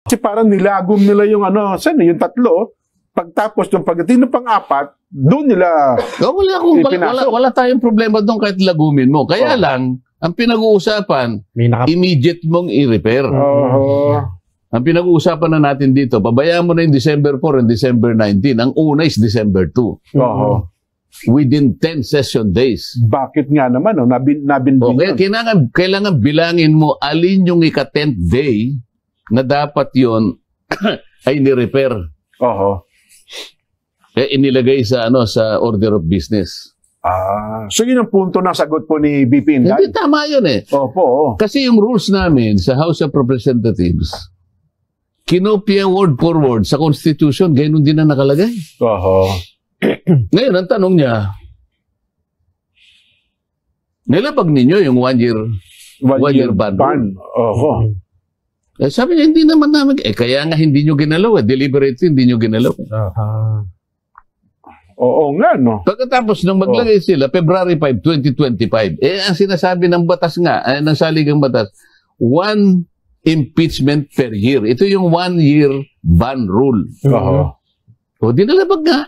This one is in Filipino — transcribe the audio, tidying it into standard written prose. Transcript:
Kasi parang nilagom nila yung yung tatlo. Pagtapos yung pagdating ng pang-apat, doon nila wala tayong problema doon kahit lagumin mo. Kaya lang, ang pinag-uusapan, immediate mong i-repair. Ang pinag-uusapan na natin dito, pabayaan mo na yung December 4 and December 19. Ang una is December 2. Within 10 session days. Bakit nga naman? Kailangan bilangin mo alin yung ika-10th day na dapat yon ay ni-repair. Inilagay sa order of business. So yun ang punto ng sagot po ni BP Inday. Hindi, tama yun eh. Kasi yung rules namin sa House of Representatives, kinopya word for word sa Constitution, ganoon din na nakalagay. Ngayon, ang tanong niya, nilabag ninyo yung one year ban. Sabi niya, hindi naman namin, kaya nga hindi nyo ginalaw, deliberately hindi nyo ginalaw. Oo nga, no? Pagkatapos nung maglagay sila, February 5, 2025, ang sinasabi ng batas nga, ng saligang batas, 1 impeachment per year. Ito yung 1 year ban rule. O, di nalabag nga.